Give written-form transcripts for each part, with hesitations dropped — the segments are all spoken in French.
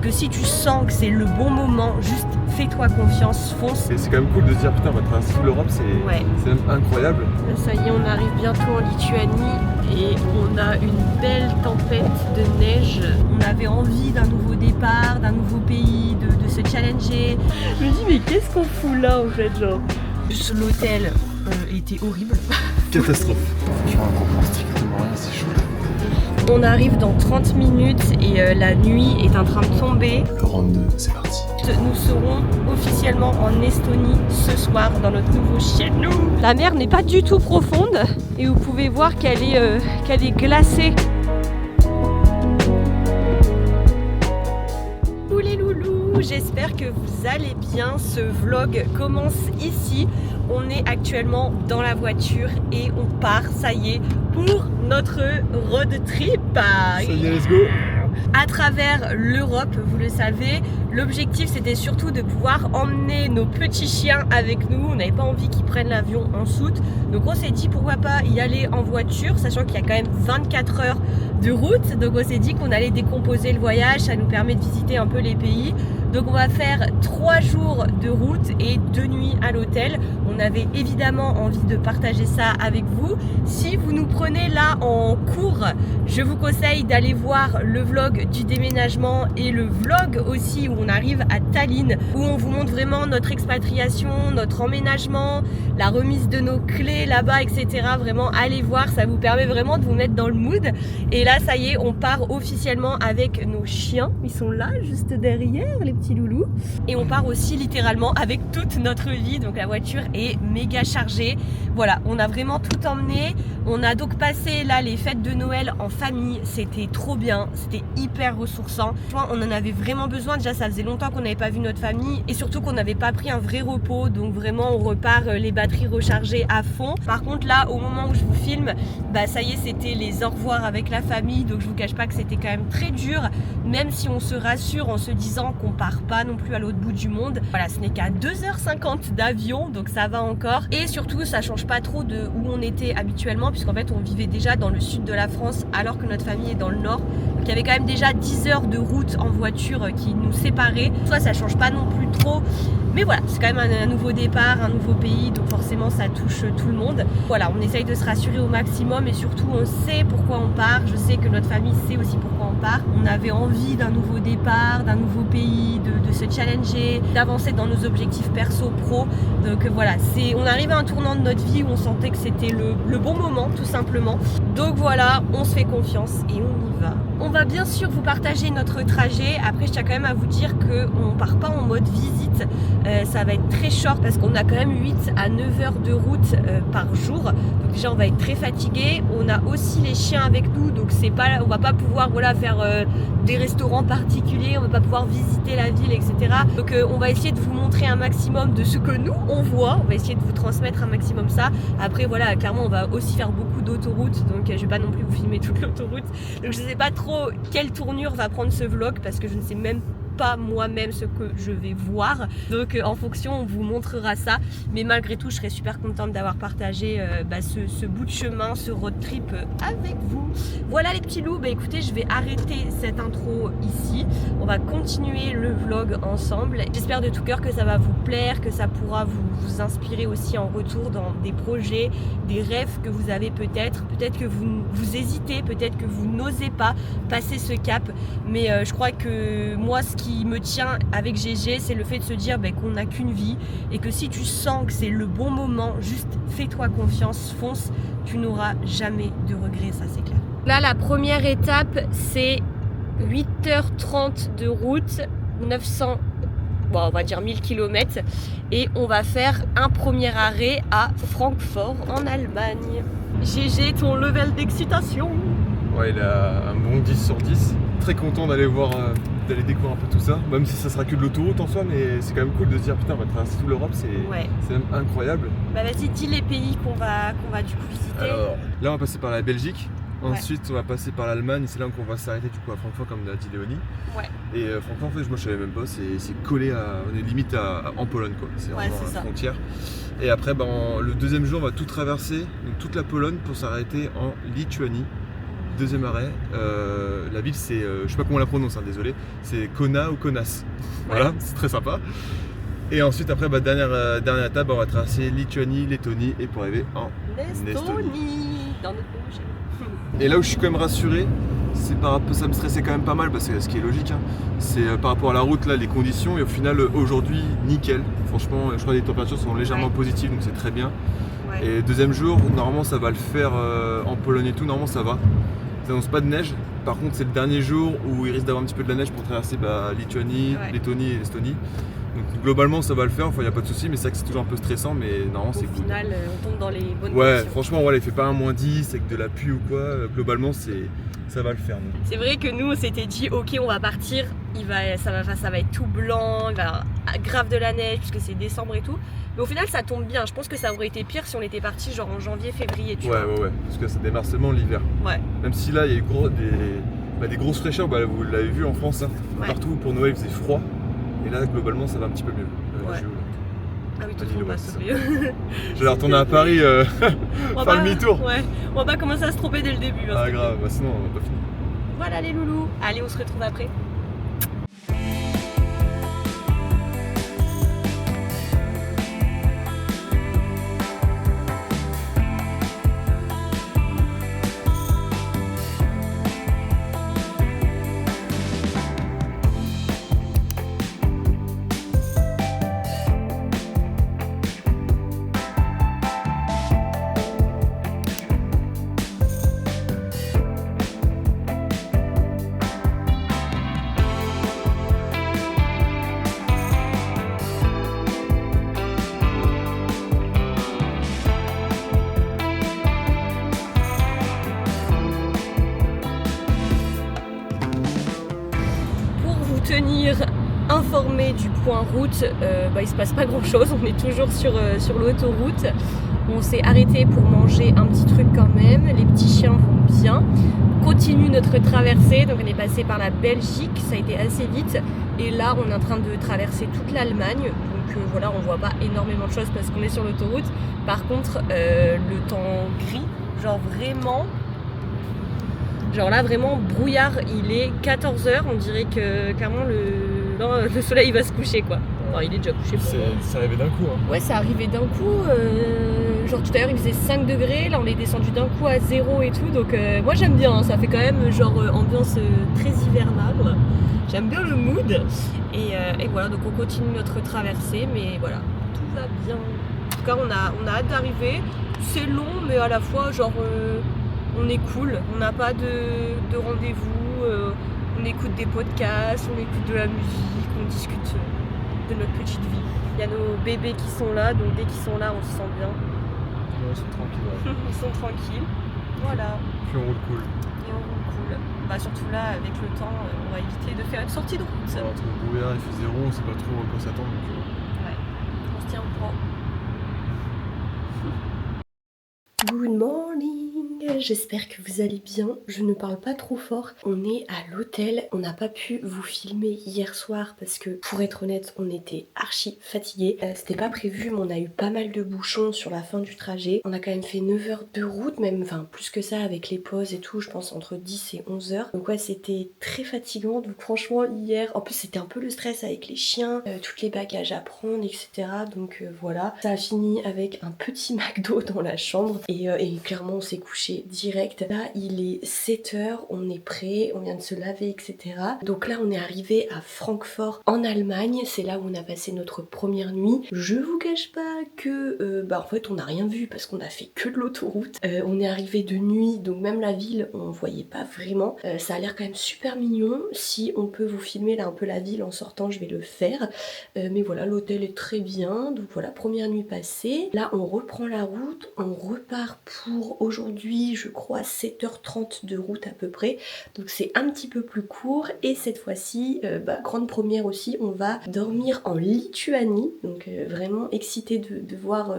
Que si tu sens que c'est le bon moment, juste fais-toi confiance, fonce. Et c'est quand même cool de se dire putain, on va traverser l'Europe, c'est même incroyable. Ça y est, on arrive bientôt en Lituanie et on a une belle tempête de neige. On avait envie d'un nouveau départ, d'un nouveau pays, de se challenger. Je me dis mais qu'est-ce qu'on fout là en fait genre. L'hôtel était horrible. Catastrophe. Franchement, on comprend strictement rien, c'est chaud. On arrive dans 30 minutes et la nuit est en train de tomber. Le round 2, c'est parti. Nous serons officiellement en Estonie ce soir dans notre nouveau chez nous. La mer n'est pas du tout profonde et vous pouvez voir qu'elle est glacée. Coucou les loulous, j'espère que vous allez bien. Ce vlog commence ici. On est actuellement dans la voiture et on part, ça y est, pour notre road trip. Ça y est, let's go. À travers l'Europe, vous le savez, l'objectif c'était surtout de pouvoir emmener nos petits chiens avec nous. On n'avait pas envie qu'ils prennent l'avion en soute. Donc on s'est dit pourquoi pas y aller en voiture, sachant qu'il y a quand même 24 heures de route. Donc on s'est dit qu'on allait décomposer le voyage, ça nous permet de visiter un peu les pays. Donc on va faire 3 jours de route et 2 nuits à l'hôtel. On avait évidemment envie de partager ça avec vous. Si vous nous prenez là en cours, je vous conseille d'aller voir le vlog du déménagement et le vlog aussi où on arrive à Tallinn, où on vous montre vraiment notre expatriation, notre emménagement, la remise de nos clés là-bas, etc. Vraiment, allez voir, ça vous permet vraiment de vous mettre dans le mood. Et là, ça y est, on part officiellement avec nos chiens. Ils sont là, juste derrière, les petits loulous. Et on part aussi littéralement avec toute notre vie. Donc la voiture est méga chargée. Voilà, on a vraiment tout emmené. On a donc passé là les fêtes de Noël en famille. C'était trop bien, c'était hyper ressourçant. On en avait vraiment besoin. Déjà, ça faisait longtemps qu'on n'avait pas vu notre famille et surtout qu'on n'avait pas pris un vrai repos. Donc vraiment, on repart les batteries rechargées à fond. Par contre, là, au moment où je vous filme, bah ça y est, c'était les au revoir avec la famille. Donc je vous cache pas que c'était quand même très dur, même si on se rassure en se disant qu'on part pas non plus à l'autre bout du monde. Voilà, ce n'est qu'à 2h50 d'avion, donc ça va encore. Et surtout, ça change pas trop de où on était habituellement, puisqu'en fait, on vivait déjà dans le sud de la France, alors que notre famille est dans le nord. Donc il y avait quand même déjà 10 heures de route en voiture qui nous séparaient. Soit ça change pas non plus trop, mais voilà, c'est quand même un nouveau départ, un nouveau pays, donc forcément ça touche tout le monde. Voilà, on essaye de se rassurer au maximum et surtout on sait pourquoi on part. Je sais que notre famille sait aussi pourquoi on part. On avait envie d'un nouveau départ, d'un nouveau pays, de se challenger, d'avancer dans nos objectifs perso-pro. Donc voilà, on arrive à un tournant de notre vie où on sentait que c'était le bon moment tout simplement. Donc voilà, on se fait confiance et on y va. On va bien sûr vous partager notre trajet. Après, je tiens quand même à vous dire qu'on ne part pas en mode visite. Ça va être très short parce qu'on a quand même 8 à 9 heures de route par jour. Donc déjà, on va être très fatigué. On a aussi les chiens avec nous. Donc on va pas pouvoir faire des restaurants particuliers. On va pas pouvoir visiter la ville, etc. Donc on va essayer de vous montrer un maximum de ce que nous, on voit. On va essayer de vous transmettre un maximum ça. Après, voilà, clairement, on va aussi faire beaucoup d'autoroutes. Donc je vais pas non plus vous filmer toute l'autoroute. Donc je sais pas trop quelle tournure va prendre ce vlog parce que je ne sais même pas moi-même ce que je vais voir. Donc en fonction, on vous montrera ça. Mais malgré tout, je serais super contente d'avoir partagé ce bout de chemin, ce road trip avec vous. Voilà les petits loups. Écoutez, je vais arrêter cette intro ici. On va continuer le vlog ensemble. J'espère de tout cœur que ça va vous plaire, que ça pourra vous inspirer aussi en retour dans des projets, des rêves que vous avez peut-être. Peut-être que vous hésitez, peut-être que vous n'osez pas passer ce cap. Mais je crois que moi, ce qui me tient avec GG, c'est le fait de se dire qu'on n'a qu'une vie et que si tu sens que c'est le bon moment, juste fais-toi confiance, fonce, tu n'auras jamais de regrets, ça c'est clair. Là, la première étape, c'est 8h30 de route, 900, on va dire 1000 km et on va faire un premier arrêt à Francfort en Allemagne. GG, ton level d'excitation? Ouais, il a un bon 10 sur 10. Très content d'aller d'aller découvrir un peu tout ça, même si ça sera que de l'autoroute en soi, mais c'est quand même cool de se dire putain, on va traverser toute l'Europe, c'est même incroyable. Vas-y, dis les pays qu'on va du coup visiter. Alors, là on va passer par la Belgique, ensuite on va passer par l'Allemagne, c'est là qu'on va s'arrêter du coup à Francfort comme l'a dit Léonie. Et Francfort, en fait, moi je savais même pas, c'est collé on est limite en Pologne quoi, c'est vraiment à la frontière. Et après le deuxième jour on va tout traverser, donc toute la Pologne pour s'arrêter en Lituanie. deuxième arrêt. La ville c'est, je sais pas comment on la prononce, hein, désolé, c'est Kona ou Kaunas. Voilà, c'est très sympa. Et ensuite après dernière étape, on va traverser Lituanie, Lettonie et pour arriver en Estonie. Dans notre pays. Et là où je suis quand même rassuré, c'est ça me stressait quand même pas mal parce que ce qui est logique, hein, c'est par rapport à la route là, les conditions, et au final aujourd'hui nickel. Franchement, je crois que les températures sont légèrement positives, donc c'est très bien. Ouais. Et deuxième jour, normalement ça va le faire en Pologne et tout, normalement ça va. Ça n'annonce pas de neige. Par contre c'est le dernier jour où il risque d'avoir un petit peu de la neige pour traverser Lituanie, Lettonie et l'Estonie. Donc globalement ça va le faire, enfin il n'y a pas de souci, mais c'est vrai que c'est toujours un peu stressant, mais normalement c'est cool. Au final on tombe dans les bonnes conditions. Ouais, franchement voilà, il fait pas un -10 avec de la pluie ou quoi, globalement ça va le faire. C'est vrai que nous on s'était dit ok on va partir, ça va être tout blanc, il va y avoir grave de la neige puisque c'est décembre et tout. Mais au final ça tombe bien, je pense que ça aurait été pire si on était parti genre en janvier, février tu vois. Ouais, parce que ça démarre seulement l'hiver. Ouais. Même si là il y a eu des grosses fraîcheurs, vous l'avez vu en France, hein. Partout pour Noël il faisait froid. Et là globalement ça va un petit peu mieux. Ah oui, tout le monde passe au mieux. J'allais retourner à Paris, faire le demi-tour. Ouais, on va pas commencer à se tromper dès le début. Hein, ah grave, sinon on va pas finir. Voilà les loulous, allez on se retrouve après. Tenir informé du point route, il se passe pas grand chose, on est toujours sur l'autoroute. On s'est arrêté pour manger un petit truc quand même, les petits chiens vont bien. Continue notre traversée, donc on est passé par la Belgique, ça a été assez vite. Et là on est en train de traverser toute l'Allemagne, donc voilà on voit pas énormément de choses parce qu'on est sur l'autoroute. Par contre le temps gris, genre là vraiment brouillard, il est 14h, on dirait que clairement le soleil va se coucher quoi. Enfin, il est déjà couché. C'est arrivé d'un coup. Hein. Ouais, c'est arrivé d'un coup. Genre tout à l'heure il faisait 5 degrés, là on est descendu d'un coup à 0 et tout. Donc moi j'aime bien, hein, ça fait quand même genre ambiance très hivernale. J'aime bien le mood. Et voilà, donc on continue notre traversée, mais voilà, tout va bien. En tout cas on a hâte d'arriver. C'est long mais à la fois genre... on est cool, on n'a pas de rendez-vous, on écoute des podcasts, on écoute de la musique, on discute de notre petite vie. Il y a nos bébés qui sont là, donc dès qu'ils sont là, on se sent bien. Ouais, ils sont tranquilles. Ouais. Ils sont tranquilles, voilà. Puis on roule cool. Et on roule cool. Surtout là, avec le temps, on va éviter de faire une sortie de route. Ouais, entre le brouillard, il fait 0, on sait pas trop à quoi s'attendre. Ouais, on se tient au courant. Good morning, j'espère que vous allez bien, je ne parle pas trop fort. On est à l'hôtel, on n'a pas pu vous filmer hier soir parce que pour être honnête on était archi fatigués. C'était pas prévu mais on a eu pas mal de bouchons sur la fin du trajet. On a quand même fait 9 heures de route, même plus que ça avec les pauses et tout, je pense entre 10 et 11 heures. Donc ouais c'était très fatigant, donc franchement hier, en plus c'était un peu le stress avec les chiens, tous les bagages à prendre etc. Donc voilà, ça a fini avec un petit McDo dans la chambre. Et clairement on s'est couché direct. Là il est 7h, on est prêt, on vient de se laver etc. Donc là on est arrivé à Francfort en Allemagne, c'est là où on a passé notre première nuit. Je vous cache pas que en fait on n'a rien vu parce qu'on a fait que de l'autoroute. On est arrivé de nuit, donc même la ville on voyait pas vraiment. Ça a l'air quand même super mignon. Si on peut vous filmer là un peu la ville en sortant, je vais le faire. Mais voilà, l'hôtel est très bien. Donc voilà, première nuit passée. Là on reprend la route, on repart pour aujourd'hui je crois 7h30 de route à peu près, donc c'est un petit peu plus court. Et cette fois-ci grande première aussi, on va dormir en Lituanie, donc vraiment excitée de voir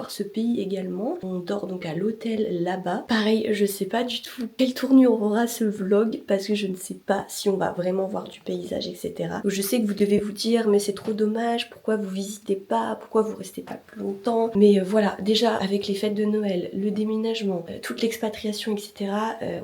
ce pays également. On dort donc à l'hôtel là-bas. Pareil, je sais pas du tout quelle tournure aura ce vlog parce que je ne sais pas si on va vraiment voir du paysage etc. Donc je sais que vous devez vous dire mais c'est trop dommage, pourquoi vous visitez pas, pourquoi vous restez pas plus longtemps, mais voilà, déjà avec les fêtes de Noël, le déménagement, toutes les l'expatriation, etc.,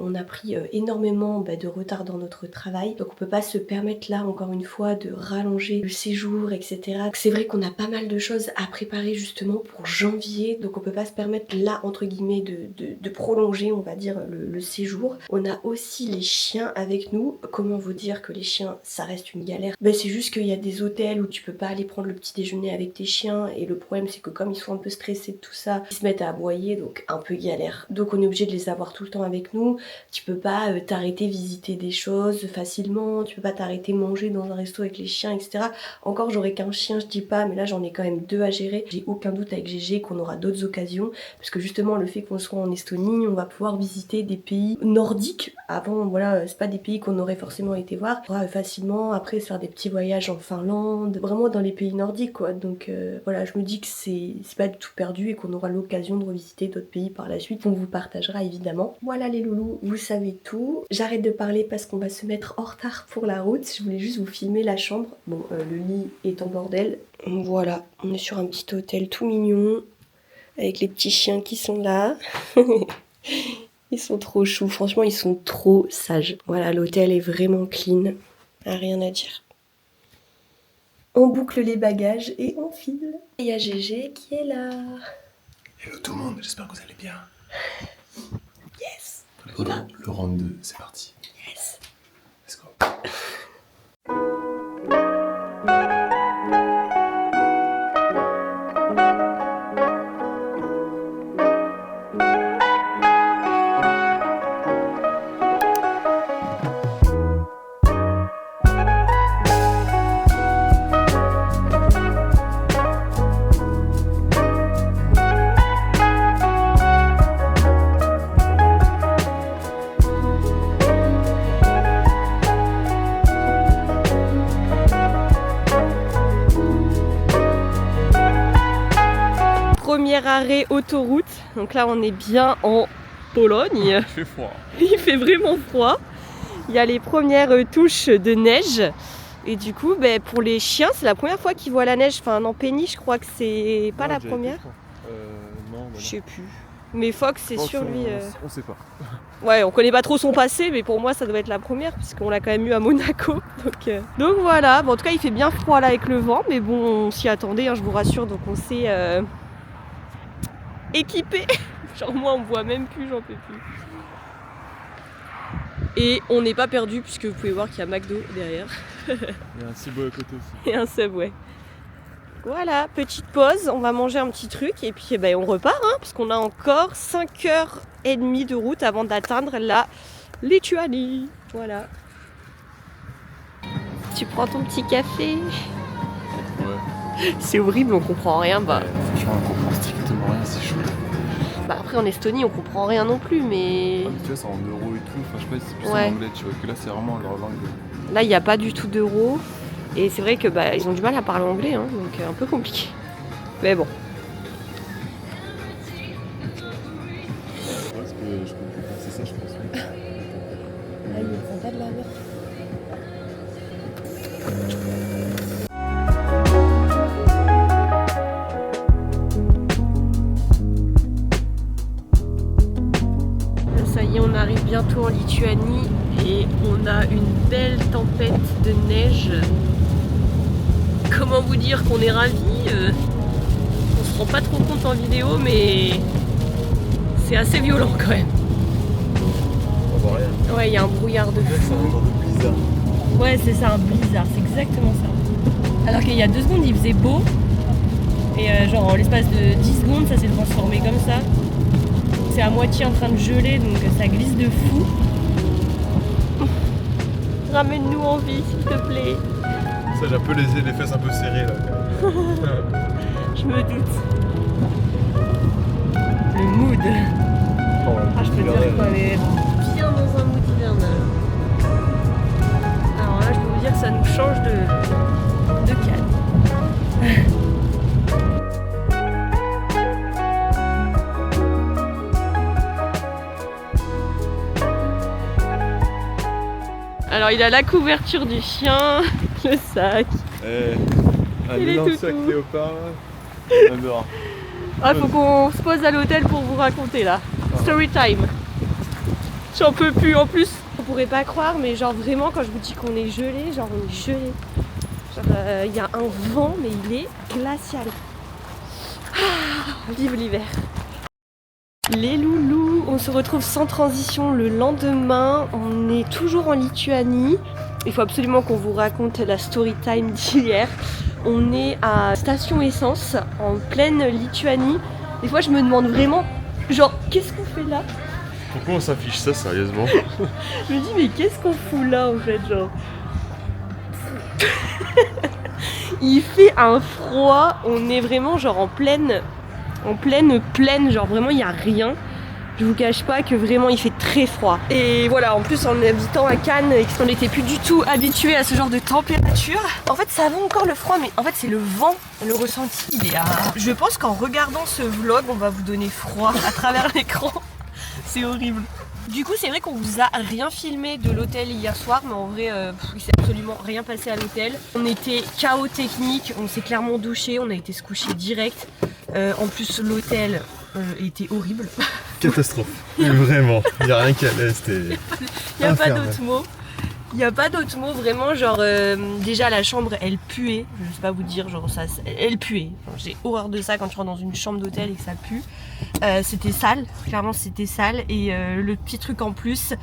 on a pris énormément de retard dans notre travail. Donc on peut pas se permettre là, encore une fois, de rallonger le séjour, etc. C'est vrai qu'on a pas mal de choses à préparer justement pour janvier. Donc on peut pas se permettre là, entre guillemets, de prolonger, on va dire, le séjour. On a aussi les chiens avec nous. Comment vous dire que les chiens, ça reste une galère? C'est juste qu'il y a des hôtels où tu peux pas aller prendre le petit déjeuner avec tes chiens. Et le problème, c'est que comme ils sont un peu stressés de tout ça, ils se mettent à aboyer, donc un peu galère. Donc on est obligé de les avoir tout le temps avec nous. Tu peux pas t'arrêter visiter des choses facilement, tu peux pas t'arrêter manger dans un resto avec les chiens, etc. Encore j'aurais qu'un chien, je dis pas, mais là j'en ai quand même 2 à gérer. J'ai aucun doute avec GG qu'on aura d'autres occasions, parce que justement le fait qu'on soit en Estonie, on va pouvoir visiter des pays nordiques. Avant, voilà, c'est pas des pays qu'on aurait forcément été voir. On pourra facilement après se faire des petits voyages en Finlande, vraiment dans les pays nordiques quoi. Donc voilà, je me dis que c'est pas du tout perdu et qu'on aura l'occasion de revisiter d'autres pays par la suite. On vous partagera évidemment. Voilà les loulous, vous savez tout. J'arrête de parler parce qu'on va se mettre en retard pour la route. Je voulais juste vous filmer la chambre. Bon, le lit est en bordel. Voilà, on est sur un petit hôtel tout mignon avec les petits chiens qui sont là. Ils sont trop choux, franchement ils sont trop sages. Voilà, l'hôtel est vraiment clean, rien à dire. On boucle les bagages et on file. Et il y a GG qui est là. Hello tout le monde, j'espère que vous allez bien. Yes. Le round 2, c'est parti. Yes. Let's go. Premier arrêt autoroute, donc là on est bien en Pologne. Il fait froid. Il fait vraiment froid. Il y a les premières touches de neige. Et du coup, pour les chiens, c'est la première fois qu'ils voient la neige. Enfin, en Penny, je crois que c'est pas la première. Non, je sais plus. Mais Fox, c'est sûr, lui. On sait pas. Ouais, on connaît pas trop son passé, mais pour moi, ça doit être la première, puisqu'on l'a quand même eu à Monaco. Donc voilà. Bon, en tout cas, il fait bien froid là avec le vent, mais bon, on s'y attendait, hein, je vous rassure. Donc on s'est équipé. Genre moi, on me voit même plus, j'en peux plus. Et on n'est pas perdu, puisque vous pouvez voir qu'il y a McDo derrière. Il y a un Subway à côté aussi. Et un Subway. Voilà, petite pause, on va manger un petit truc et puis on repart, hein, parce qu'on a encore 5h30 de route avant d'atteindre la Lituanie. Voilà. Tu prends ton petit café. Ouais. C'est horrible, on comprend rien. Franchement, on comprend strictement rien, c'est chaud. Après en Estonie, on comprend rien non plus, mais... Ah, mais tu vois, c'est en euros et tout, enfin je sais pas si c'est plus ouais. en anglais, tu vois, que là c'est vraiment leur langue. Là, il n'y a pas du tout d'euros. Et c'est vrai que ils ont du mal à parler anglais, hein, donc un peu compliqué. Mais bon. Parce que je comprends, c'est ça, je pense. Ah, il ne prend pas de la mer. Ça y est, on arrive bientôt en Lituanie et on a une belle tempête de neige. Comment vous dire qu'on est ravis, on se rend pas trop compte en vidéo, mais c'est assez violent quand même. On voit rien. Ouais, il y a un brouillard de fou. C'est un genre de blizzard. Ouais, c'est ça, un blizzard, c'est exactement ça. Alors qu'il y a 2 secondes, il faisait beau. Et genre en l'espace de 10 secondes, ça s'est transformé comme ça. C'est à moitié en train de geler, donc ça glisse de fou. Ramène-nous en vie, s'il te plaît. Ça, j'ai un peu les fesses un peu serrées là. Je me doute. Le mood. Je peux dire qu'on est bien dans un mood hivernal. Alors là, je peux vous dire que ça nous change de calme. Alors il a la couverture du chien, le sac. Un énorme sac léopard là. On adore. Ah, faut qu'on se pose à l'hôtel pour vous raconter là. story time. J'en peux plus en plus. Vous pourrez pas croire, mais genre vraiment quand je vous dis qu'on est gelé, genre on est gelé. Genre il y a un vent, mais il est glacial. Vive l'hiver. Les loulous, on se retrouve sans transition le lendemain. On est toujours en Lituanie. Il faut absolument qu'on vous raconte la story time d'hier. On est à station essence en pleine Lituanie. Des fois je me demande vraiment, genre qu'est-ce qu'on fait là? Pourquoi on s'affiche ça sérieusement? Je me dis mais qu'est-ce qu'on fout là en fait, genre. Il fait un froid, on est vraiment genre en pleine plaine, genre vraiment il n'y a rien. Je vous cache pas que vraiment il fait très froid. Et voilà, en plus en habitant à Cannes, on n'était plus du tout habitué à ce genre de température. En fait ça va encore le froid, mais en fait c'est le vent, le ressenti il est à... Je pense qu'en regardant ce vlog, on va vous donner froid à travers l'écran. C'est horrible. Du coup c'est vrai qu'on vous a rien filmé de l'hôtel hier soir, mais en vrai il s'est absolument rien passé à l'hôtel. On était KO technique, on s'est clairement douché, on a été se coucher direct. En plus l'hôtel était horrible. Catastrophe, vraiment, il n'y a rien qu'à l'est. Il n'y a pas d'autre mot. Il n'y a pas d'autre mot, vraiment, genre déjà la chambre elle puait, je sais pas vous dire, genre ça, elle puait. Enfin, j'ai horreur de ça quand tu rentres dans une chambre d'hôtel et que ça pue. C'était sale, clairement c'était sale, et le petit truc en plus,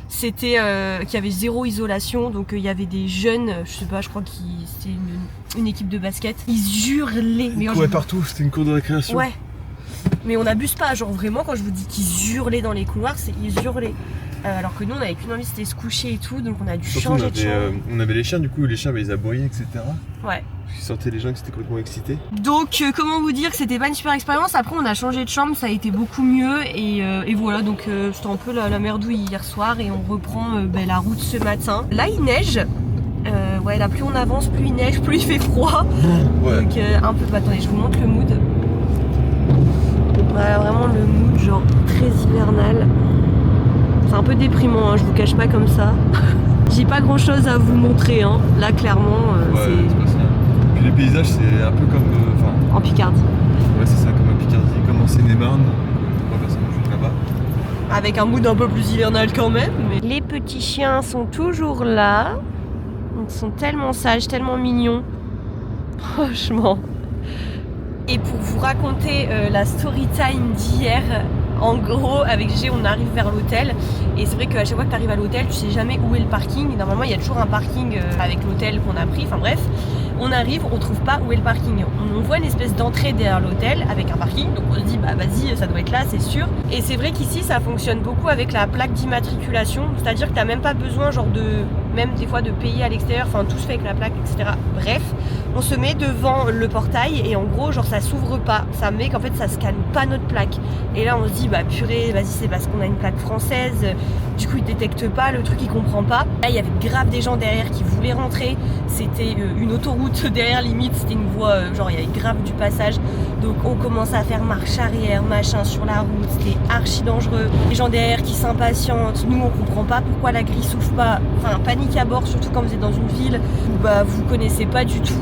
c'était qu'il y avait zéro isolation, donc il y avait des jeunes, je sais pas, je crois que c'était une équipe de basket, ils hurlaient. Ils couraient partout, c'était une cour de récréation. Ouais, mais on n'abuse pas, genre vraiment quand je vous dis qu'ils hurlaient dans les couloirs, c'est ils hurlaient. Alors que nous on avait qu'une envie, c'était se coucher et tout, donc on a dû changer de chambre. On avait les chiens, du coup les chiens ils aboyaient, etc. Ouais. Ils sortaient les gens qui étaient complètement excités. Donc comment vous dire que c'était pas une super expérience. Après on a changé de chambre, ça a été beaucoup mieux, et voilà, donc c'était un peu la merdouille hier soir, et on reprend la route ce matin. Là il neige, ouais, là plus on avance, plus il neige, plus il fait froid. Ouais. Donc un peu, attendez je vous montre le mood. Voilà, vraiment le mood genre très hivernal. C'est un peu déprimant, hein, je vous cache pas comme ça. J'ai pas grand chose à vous montrer, hein. Là clairement c'est pas ça. Puis les paysages c'est un peu comme en Picardie. Ouais c'est ça, comme en Picardie, comme en Seine-et-Marne. On va passer là-bas. Avec un mood un peu plus hivernal quand même. Mais... Les petits chiens sont toujours là. Ils sont tellement sages, tellement mignons. Franchement. Et pour vous raconter la story time d'hier, en gros, avec G, on arrive vers l'hôtel, et c'est vrai qu'à chaque fois que tu arrives à l'hôtel, tu sais jamais où est le parking. Et normalement, il y a toujours un parking avec l'hôtel qu'on a pris, enfin bref. On arrive, on trouve pas où est le parking. On voit une espèce d'entrée derrière l'hôtel avec un parking, donc on se dit bah vas-y, ça doit être là, c'est sûr. Et c'est vrai qu'ici, ça fonctionne beaucoup avec la plaque d'immatriculation, c'est-à-dire que t'as même pas besoin genre même des fois de payer à l'extérieur, enfin tout se fait avec la plaque, etc. Bref, on se met devant le portail et en gros genre ça s'ouvre pas, ça met qu'en fait ça scanne pas notre plaque. Et là on se dit bah purée, vas-y, c'est parce qu'on a une plaque française, du coup il détecte pas, le truc il comprend pas. Là il y avait grave des gens derrière qui voulaient rentrer, c'était une autoroute derrière, limite c'était une voie, genre il y avait grave du passage, donc on commence à faire marche arrière, machin sur la route, c'était archi dangereux. Les gens derrière qui s'impatientent, nous on comprend pas pourquoi la grille s'ouvre pas, enfin panique à bord, surtout quand vous êtes dans une ville où bah, vous connaissez pas du tout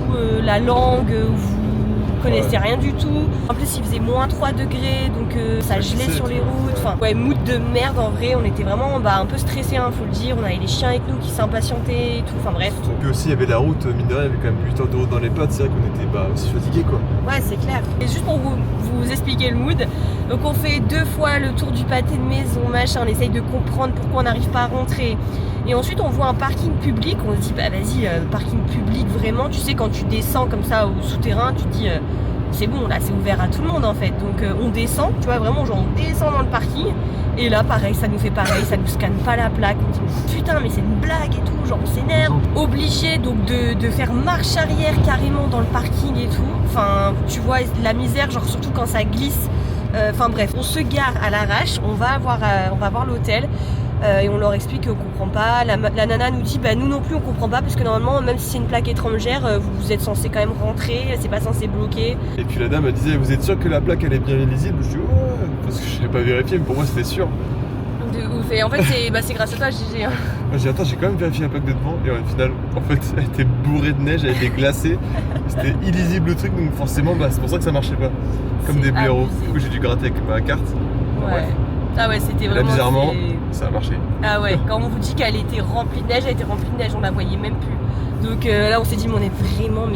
la langue, où vous connaissez rien du tout. En plus il faisait moins 3 degrés, donc ça gelait sur les routes, enfin ouais, mood de merde en vrai. On était vraiment un peu stressés, hein, faut le dire, on avait les chiens avec nous qui s'impatientaient et tout, enfin bref. Et puis aussi il y avait la route, mine de rien, il y avait quand même 8 heures de route dans les pattes, c'est vrai qu'on était aussi fatigués quoi. Ouais c'est clair. Et juste pour vous expliquer le mood, donc on fait 2 fois le tour du pâté de maison, machin, on essaye de comprendre pourquoi on n'arrive pas à rentrer. Et ensuite on voit un parking public, on se dit bah vas-y, parking public vraiment, tu sais quand tu descends comme ça au souterrain, tu te dis c'est bon, là c'est ouvert à tout le monde en fait. Donc on descend, tu vois vraiment genre on descend dans le parking, et là pareil, ça nous fait pareil, ça nous scanne pas la plaque, on dit mais putain mais c'est une blague et tout, genre on s'énerve. Obligé donc de faire marche arrière carrément dans le parking et tout, enfin tu vois la misère, genre surtout quand ça glisse. Enfin bref, on se gare à l'arrache, on va voir l'hôtel. Et on leur explique qu'on comprend pas. La nana nous dit bah nous non plus on comprend pas, parce que normalement même si c'est une plaque étrangère, vous êtes censé quand même rentrer, c'est pas censé bloquer. Et puis la dame elle disait vous êtes sûr que la plaque elle est bien lisible? Je dis ouais, parce que je n'ai pas vérifié, mais pour moi c'était sûr. De ouf. Et en fait c'est grâce à toi GG. Hein. J'ai dit attends, j'ai quand même vérifié la plaque de devant, et au final en fait elle était bourrée de neige, elle était glacée, c'était illisible le truc, donc forcément c'est pour ça que ça marchait pas. Comme des blaireaux. Du coup j'ai dû gratter avec ma carte. Ouais. Ah ouais, c'était vraiment... Là, bizarrement, ça a marché. Ah ouais, quand on vous dit qu'elle était remplie de neige, elle était remplie de neige, on la voyait même plus. Donc là, on s'est dit, mais on est vraiment...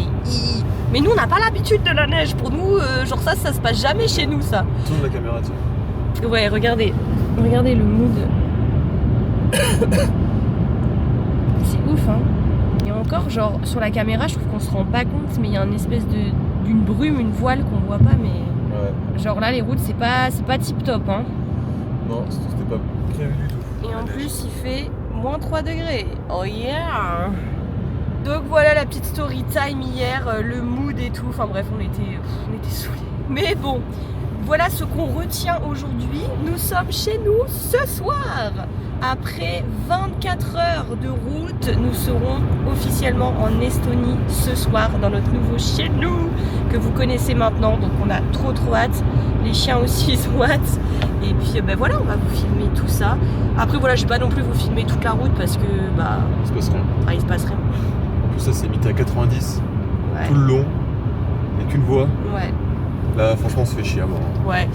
Mais nous, on n'a pas l'habitude de la neige. Pour nous, genre ça se passe jamais chez nous, ça. Tourne la caméra, tiens. Ouais, regardez le mood. C'est ouf, hein. Et encore, genre, sur la caméra, je trouve qu'on se rend pas compte, mais il y a une espèce d'une brume, une voile qu'on voit pas, mais... Ouais. Genre là, les routes, c'est pas tip top, hein. Non, c'était pas prévu du tout. Et en plus, il fait moins 3 degrés. Oh yeah. Donc voilà la petite story time hier, le mood et tout. Enfin bref, on était saoulés. Mais bon, voilà ce qu'on retient aujourd'hui. Nous sommes chez nous ce soir. Après 24 heures de route, nous serons officiellement en Estonie ce soir dans notre nouveau chez nous que vous connaissez maintenant. Donc on a trop hâte. Les chiens aussi ils ont hâte. Et puis ben voilà, on va vous filmer tout ça. Après voilà, je vais pas non plus vous filmer toute la route parce que bah il se passe rien. Ah, il se passe rien. En plus ça c'est limité à 90 tout le long. Il n'y a qu'une voie. Ouais. Là franchement on se fait chier à mort. Ouais.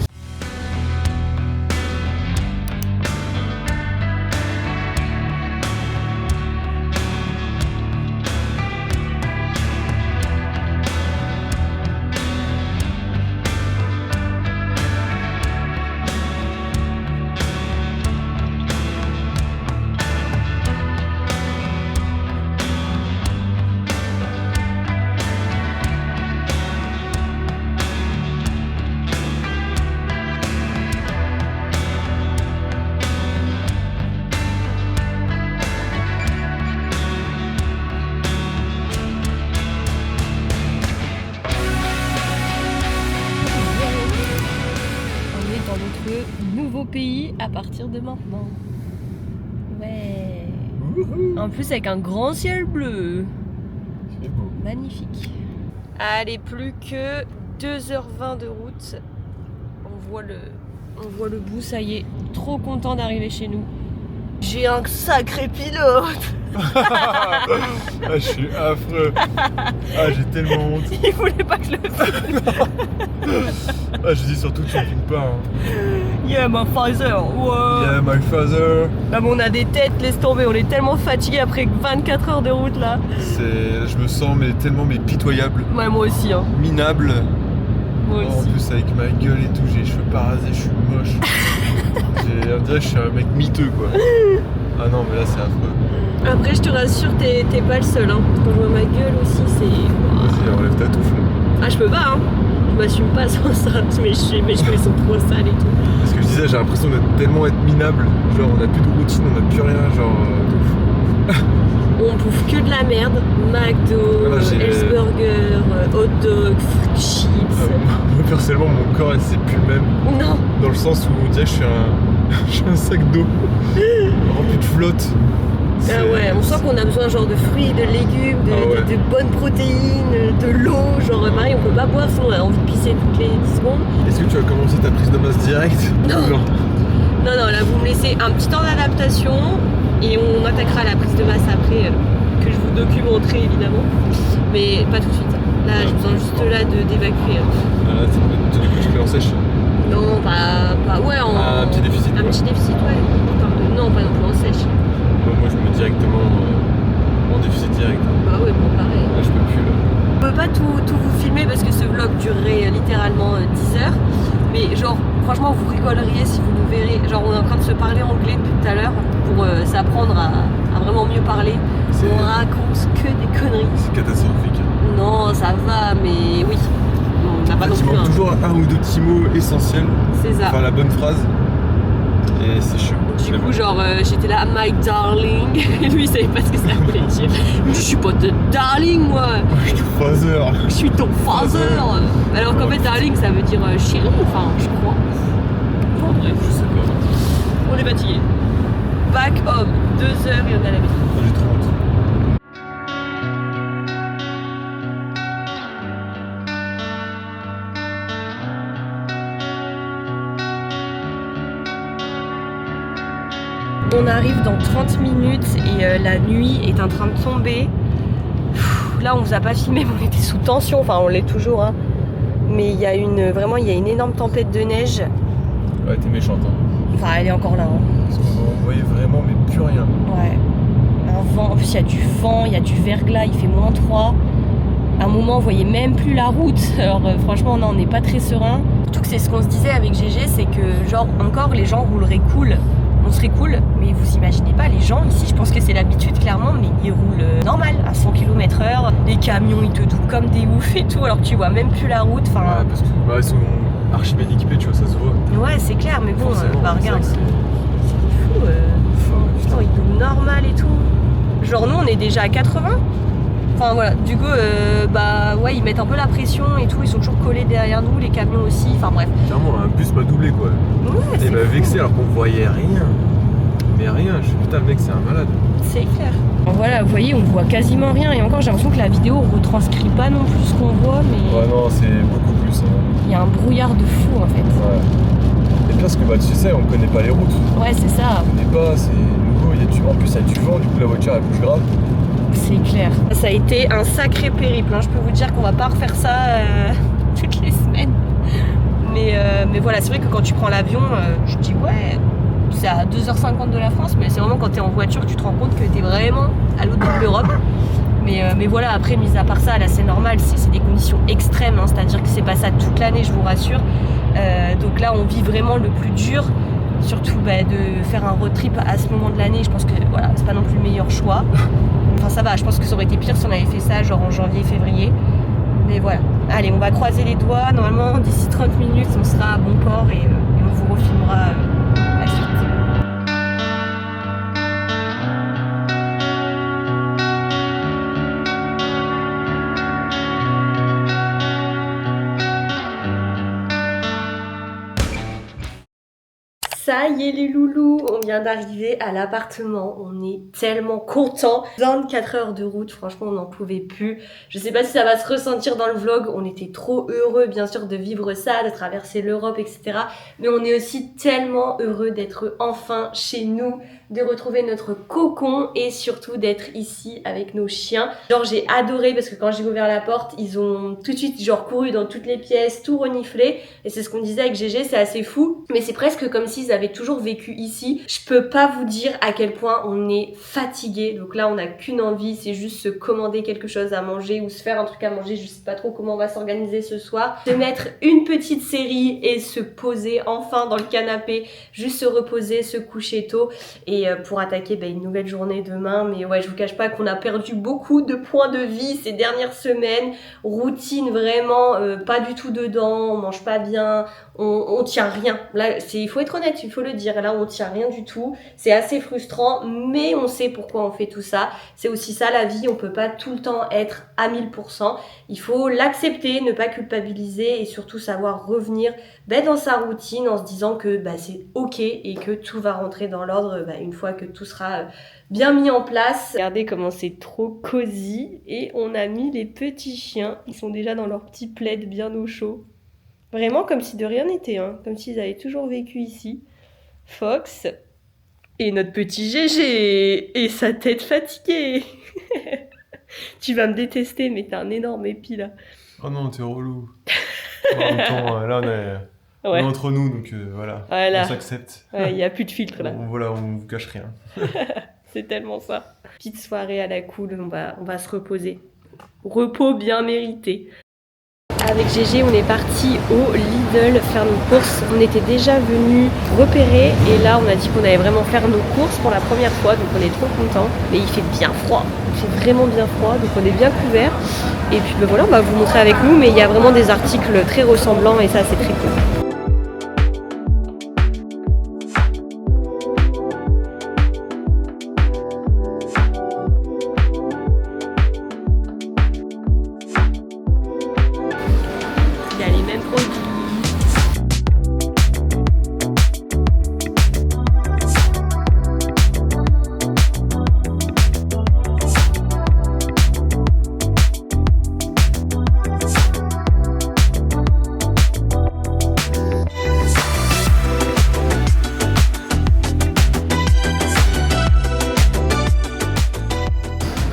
Nouveau pays à partir de maintenant. Ouais. En plus avec un grand ciel bleu. C'est beau. Magnifique. Allez, plus que 2h20 de route. On voit le bout, ça y est. Trop content d'arriver chez nous. J'ai un sacré pilote. Ah, je suis affreux. Ah, j'ai tellement honte. Il voulait pas que je le filme. Ah, je dis surtout que tu ne filmes pas. Hein. Yeah, my father. Wow. Yeah, my father. Là, mais on a des têtes, laisse tomber. On est tellement fatigués après 24 heures de route là. Je me sens tellement pitoyable. Ouais, moi aussi. Hein. Minable. Moi aussi. En plus, avec ma gueule et tout, j'ai les cheveux pas rasés, je suis moche. On dirait que je suis un mec miteux quoi. Ah non, mais là c'est affreux. Après, je te rassure, t'es pas le seul. Hein. Quand je vois ma gueule aussi, c'est. Vas-y, enlève ta touffe. Ah, je peux pas, hein. Je m'assume pas sans ça. Mes cheveux sont trop sales et tout. Parce que je disais, j'ai l'impression d'être tellement minable. Genre, on a plus de routine, on a plus rien. Genre, de fou. On bouffe que de la merde. McDo, Hellsburger, hot dog, chips. Moi, personnellement, mon corps, c'est plus le même. Non. Dans le sens où on dirait que je suis un sac d'eau rempli de flotte. Ah ouais, on sent qu'on a besoin genre de fruits, de légumes, de bonnes protéines, de l'eau, genre pareil on peut pas boire sinon on a envie de pisser toutes les 10 secondes. Est-ce que tu vas commencer ta prise de masse directe? Non. Non, là vous me laissez un petit temps d'adaptation et on attaquera la prise de masse après que je vous documenterai évidemment. Mais pas tout de suite. Là j'ai besoin juste là d'évacuer. Ah là du coup tu fais en sèche? Non, pas ouais en... un petit déficit. Un petit déficit, ouais. Non, pas non plus en sèche. Moi je me mets directement en déficit direct. Bah ouais, bon pareil. Là je peux plus là. On peut pas tout vous filmer parce que ce vlog durerait littéralement 10 heures. Mais genre franchement vous rigoleriez si vous nous verrez. Genre on est en train de se parler anglais depuis tout à l'heure pour s'apprendre à vraiment mieux parler. On raconte que des conneries. C'est catastrophique. Non ça va mais oui. On n'a pas non plus. Il manque toujours un ou deux petits mots essentiels. C'est ça. Enfin la bonne phrase. Et c'est chiant. Du coup, genre, j'étais là, my darling. Et lui, il savait pas ce que ça voulait dire. Je suis pas de darling, moi. Je suis ton father. Je suis ton father. Alors qu'en fait, darling, ça veut dire chérie, enfin, je crois. Bon, bref, je sais pas. On est fatigué. Back home, 2 heures et on est à la maison. J'ai trop honte. On arrive dans 30 minutes et la nuit est en train de tomber. Là on vous a pas filmé mais on était sous tension, enfin on l'est toujours hein. Mais il y a une énorme tempête de neige. Ouais t'es méchante hein. Enfin, elle est encore là. Hein. Parce qu'on voyait vraiment, mais plus rien. Ouais. Un vent, en plus il y a du vent, il y a du verglas, il fait -3. À un moment, on voyait même plus la route. Alors franchement, non, on n'est pas très serein. Surtout que c'est ce qu'on se disait avec GG, c'est que genre encore les gens rouleraient cool. On serait cool, mais vous imaginez pas, les gens ici, je pense que c'est l'habitude clairement, mais ils roulent normal, à 100 km/h. Les camions, ils te doublent comme des oufs et tout, alors que tu vois même plus la route. Ouais, parce que ils sont archi bien équipés, tu vois, ça se voit. Ouais, c'est clair, mais bon, regarde. C'est fou. Putain, ils doublent normal et tout. Genre nous, on est déjà à 80. Enfin voilà, du coup, ouais, ils mettent un peu la pression et tout, ils sont toujours collés derrière nous, les camions aussi, enfin bref. Clairement, un bus m'a doublé quoi. Ouais, il m'a vexé alors qu'on voyait rien. Mais rien, je suis putain, le mec, c'est un malade. C'est clair. Voilà, vous voyez, on voit quasiment rien et encore, j'ai l'impression que la vidéo retranscrit pas non plus ce qu'on voit, mais. Ouais, non, c'est beaucoup plus. Il y a un brouillard de fou en fait. Ouais. Et puis parce que tu sais, on connaît pas les routes. Ouais, c'est ça. On connaît pas, c'est nouveau, en plus il y a du vent, du coup la voiture elle bouge grave. C'est clair. Ça a été un sacré périple, hein. Je peux vous dire qu'on va pas refaire ça toutes les semaines. Mais voilà, c'est vrai que quand tu prends l'avion, je dis ouais, c'est à 2h50 de la France, mais c'est vraiment quand t'es en voiture que tu te rends compte que t'es vraiment à l'autre bout de l'Europe. Mais voilà, après, mis à part ça, là c'est normal, c'est des conditions extrêmes, hein, c'est-à-dire que c'est pas ça toute l'année, je vous rassure. Donc là, on vit vraiment le plus dur. Surtout de faire un road trip à ce moment de l'année, je pense que voilà, c'est pas non plus le meilleur choix. Enfin ça va, je pense que ça aurait été pire si on avait fait ça genre en janvier, février. Mais voilà, allez, on va croiser les doigts. Normalement d'ici 30 minutes on sera à bon port et on vous refilmera la suite. Ça y est les loulous, on vient d'arriver à l'appartement, on est tellement contents. 24 heures de route, franchement on n'en pouvait plus. Je sais pas si ça va se ressentir dans le vlog, on était trop heureux bien sûr de vivre ça, de traverser l'Europe, etc. Mais on est aussi tellement heureux d'être enfin chez nous, de retrouver notre cocon et surtout d'être ici avec nos chiens. Genre j'ai adoré parce que quand j'ai ouvert la porte, ils ont tout de suite genre couru dans toutes les pièces, tout reniflé. Et c'est ce qu'on disait avec GG, c'est assez fou. Mais c'est presque comme s'ils avaient toujours vécu ici. Je peux pas vous dire à quel point on est fatigué. Donc là, on n'a qu'une envie, c'est juste se commander quelque chose à manger ou se faire un truc à manger. Je sais pas trop comment on va s'organiser ce soir. Se mettre une petite série et se poser enfin dans le canapé. Juste se reposer, se coucher tôt. Et pour attaquer une nouvelle journée demain. Mais ouais, je vous cache pas qu'on a perdu beaucoup de points de vie ces dernières semaines. Routine vraiment pas du tout dedans, on mange pas bien, on tient rien. Là, il faut être honnête, il faut le dire. Là, on tient rien du tout. C'est assez frustrant, mais on sait pourquoi on fait tout ça. C'est aussi ça la vie, on peut pas tout le temps être à 1000%. Il faut l'accepter, ne pas culpabiliser et surtout savoir revenir dans sa routine en se disant que c'est ok et que tout va rentrer dans l'ordre une fois que tout sera bien mis en place. Regardez comment c'est trop cosy et on a mis les petits chiens. Ils sont déjà dans leur petit plaid bien au chaud. Vraiment comme si de rien n'était, hein. Comme s'ils avaient toujours vécu ici. Fox et notre petit GG et sa tête fatiguée. Tu vas me détester mais t'es un énorme épi là. Oh non, t'es relou. En même temps, là on est entre nous donc voilà, on s'accepte. Ouais, il n'y a plus de filtre là. Voilà, on vous cache rien. C'est tellement ça. Petite soirée à la cool, on va se reposer. Repos bien mérité. Avec GG, on est parti au Lidl faire nos courses. On était déjà venus repérer et là on a dit qu'on allait vraiment faire nos courses pour la première fois, donc on est trop contents. Mais il fait bien froid, il fait vraiment bien froid, donc on est bien couverts. Et puis voilà, on va vous montrer avec nous, mais il y a vraiment des articles très ressemblants et ça c'est très cool.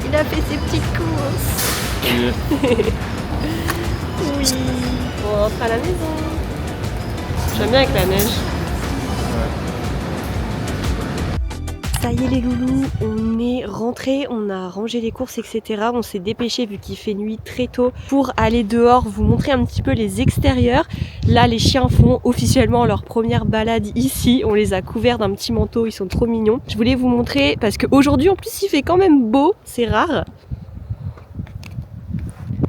Il a fait ses petites courses. Oui. On rentre à la maison. J'aime bien avec la neige. Ouais. Ça y est les loulous, on est rentrés, on a rangé les courses etc. On s'est dépêché vu qu'il fait nuit très tôt pour aller dehors, vous montrer un petit peu les extérieurs. Là les chiens font officiellement leur première balade ici, on les a couverts d'un petit manteau, ils sont trop mignons. Je voulais vous montrer parce qu'aujourd'hui en plus il fait quand même beau, c'est rare.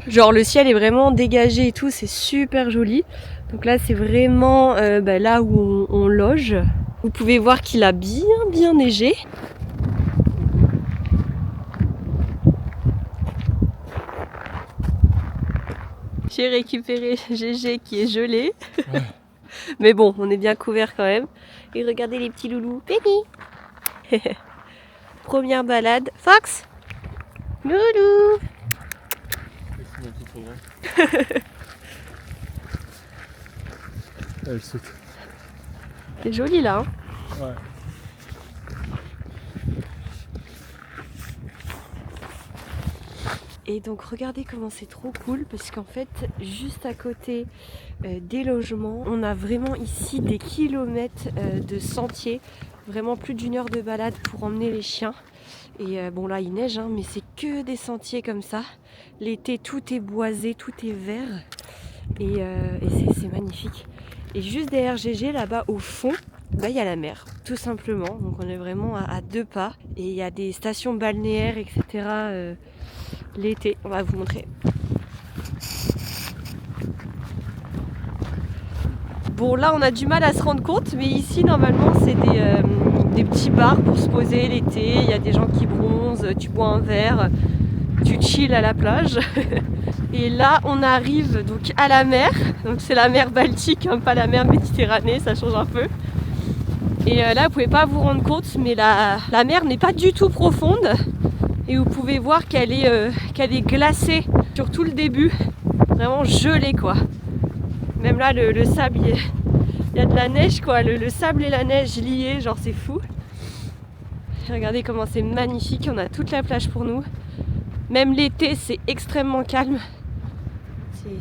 Genre le ciel est vraiment dégagé et tout, c'est super joli. Donc là c'est vraiment là où on loge. Vous pouvez voir qu'il a bien neigé. J'ai récupéré GG qui est gelé. Ouais. Mais bon, on est bien couvert quand même. Et regardez les petits loulous. Penny. Première balade. Fox. Loulou. Elle saute. C'est joli là. Hein ouais. Et donc regardez comment c'est trop cool parce qu'en fait juste à côté des logements on a vraiment ici des kilomètres de sentiers, vraiment plus d'1 heure de balade pour emmener les chiens. Et bon là il neige hein, mais c'est que des sentiers comme ça. L'été tout est boisé, tout est vert et c'est magnifique. Et juste derrière GG là-bas au fond, il y a la mer, tout simplement. Donc on est vraiment à 2 pas. Et il y a des stations balnéaires, etc. L'été, on va vous montrer. Bon là on a du mal à se rendre compte, mais ici normalement c'est des petits bars pour se poser l'été. Il y a des gens qui bronzent, tu bois un verre, tu chill à la plage. Et là on arrive donc à la mer, donc c'est la mer Baltique, hein, pas la mer Méditerranée, ça change un peu. Et là vous pouvez pas vous rendre compte, mais la mer n'est pas du tout profonde. Et vous pouvez voir qu'elle est glacée sur tout le début, vraiment gelée quoi. Même là le sable, il y a de la neige quoi, le sable et la neige liés, genre c'est fou. Regardez comment c'est magnifique, on a toute la plage pour nous. Même l'été c'est extrêmement calme,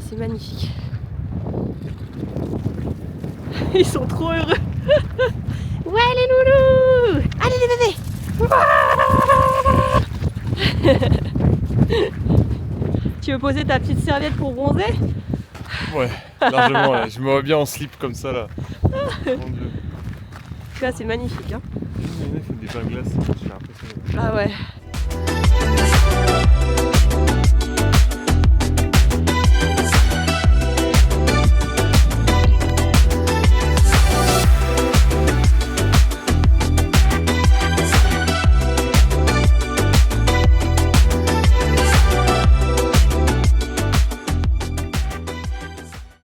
c'est magnifique. Ils sont trop heureux. Ouais les loulous, allez les bébés. Tu veux poser ta petite serviette pour bronzer? Ouais, largement là. Je me vois bien en slip comme ça là. Mon Dieu. Tu vois, c'est magnifique hein. Il y en a qui font des pains glaces, je suis impressionné. Ah ouais.